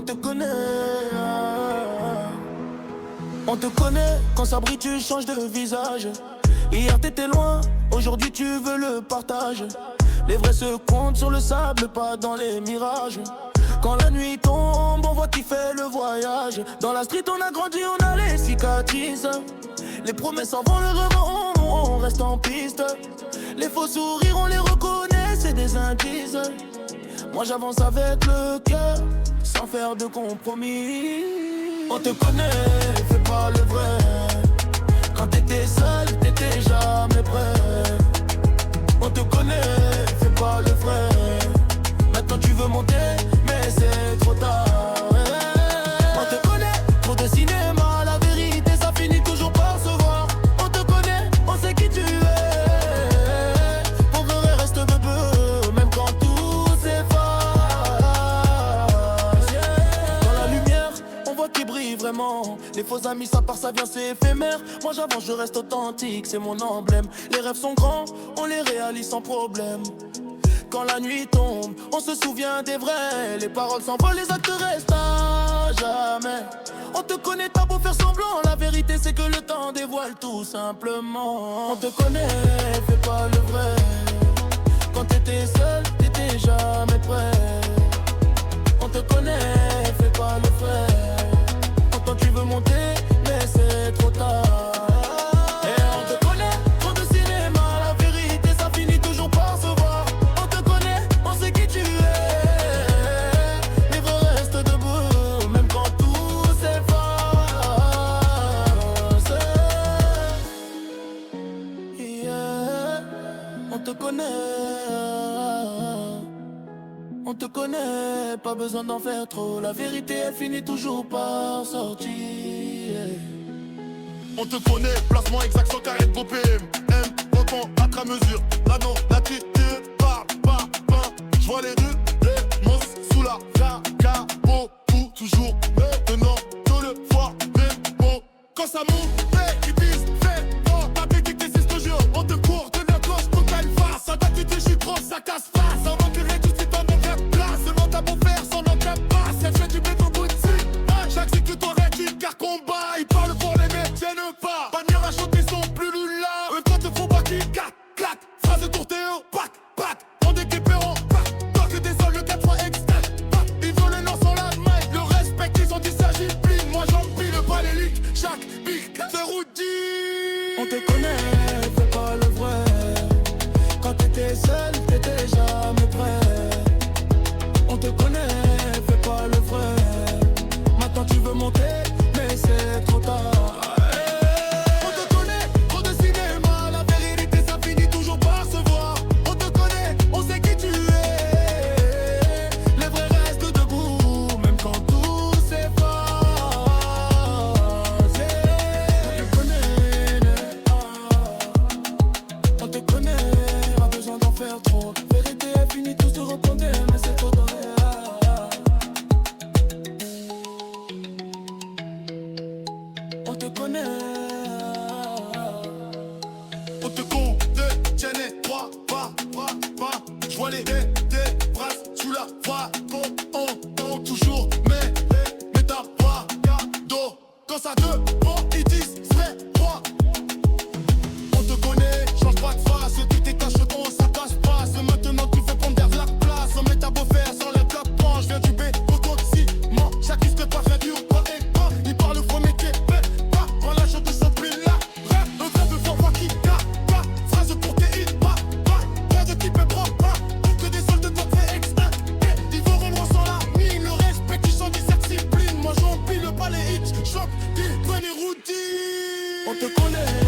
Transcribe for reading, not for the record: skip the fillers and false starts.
te connaît. On te connaît, quand ça brille tu changes de visage. Hier t'étais loin, aujourd'hui tu veux le partage. Les vrais se comptent sur le sable, pas dans les mirages. Quand la nuit tombe, on voit qui fait le voyage. Dans la street on a grandi, on a les cicatrices. Les promesses en vont, le revend, on reste en piste. Les faux sourires on les reconnaît, c'est des indices. Moi j'avance avec le cœur, sans faire de compromis. On te connaît, fais pas le vrai. Quand t'étais seul, t'étais jamais prêt. On te connaît, fais pas le vrai. Maintenant tu veux monter, mais c'est trop tard. On te connaît, trop de cinéma, la vérité ça finit toujours par se voir. On te connaît, on sait qui tu es. Pour vrai reste bebeu, même quand tout s'efface. Dans la lumière, on voit qui brille vraiment. Les faux amis ça part, ça vient, c'est éphémère. Moi j'avance, je reste authentique, c'est mon emblème. Les rêves sont grands, on les réalise sans problème. Quand la nuit tombe, on se souvient des vrais. Les paroles s'envolent, les actes restent à jamais. On te connaît, t'as beau faire semblant. La vérité c'est que le temps dévoile tout simplement. On te connaît, fais pas le vrai. Quand t'étais seul, t'étais jamais prêt. On te connaît, fais pas le vrai. Quand tu veux monter, mais c'est trop tard. On te connaît, pas besoin d'en faire trop. La vérité elle finit toujours par sortir. On te connaît, placement exact sur carré de beau PM. M, autant à mesure. La non, la tu parle, j'vois les rues, les monstres sous la carreau. Tout, toujours, maintenant, tout le fois, mais bon. Quand ça monte, ils disent, fais, oh, t'as dit que c'est ce que je jure. On te court de la gauche pour qu'elle fasse. Ça date du j'y trop, ça casse pas. Ça manquerait tout de suite en aucun place. Seulement t'as beau faire sans aucun pas. Si elle fait du béton bout de chaque cycle t'aurais dit car combat. Ils parlent pour les mecs, tiennent pas. Bannière à chanter son plus lula. Eux quand te font pas qui clac, clac. Phrase de tourtéo, pac, pac. On équipé en pac. Toi que des sols, le 4-3 extrait. Ils veulent le nom sans la main. Le respect, ils ont dit s'agit-il. Moi j'empile pas les leaks. Chaque pic, c'est routine. On te connaît, fais pas le vrai. Quand t'étais seul, t'étais jamais prêt. On te connaît, fais pas le vrai. Maintenant tu veux monter, mais c'est trop tard. On te connaît, trop de cinéma. La vérité ça finit toujours par se voir. On te connaît, on sait qui tu es. Les vrais restent debout, même quand tout s'efface. On te connaît, pas besoin d'en faire trop. Vérité elle finit tous se répondre, mais c'est trop tard. On te connaît. On te compte, tiens les trois, pas. J'vois les bras sous la voie. On toujours, mais t'as pas d'eau. Quand ça te prend, ils disent c'est droit. On te connaît, change pas de face. Tout est cacheton, ça cache pas. C'est maintenant tu fais prendre vers la place. On met ta beau faire sans le tapant. J'viens du B, auto de ciment. Chaque disque toi vient du haut et bas. Ils parlent au métier, mais pas. Quand la chante sont plus là. Un vrai de fort, voix qui tape. Phrase pour tes hits, pas. Rien de type est propre, pas. Pour que des soldes de toi fait extinct. Ils vont rendre sans la mine. Le respect qui chante discipline. Moi j'empile pas les hits. Choc, dis, prenez routine. On te connaît.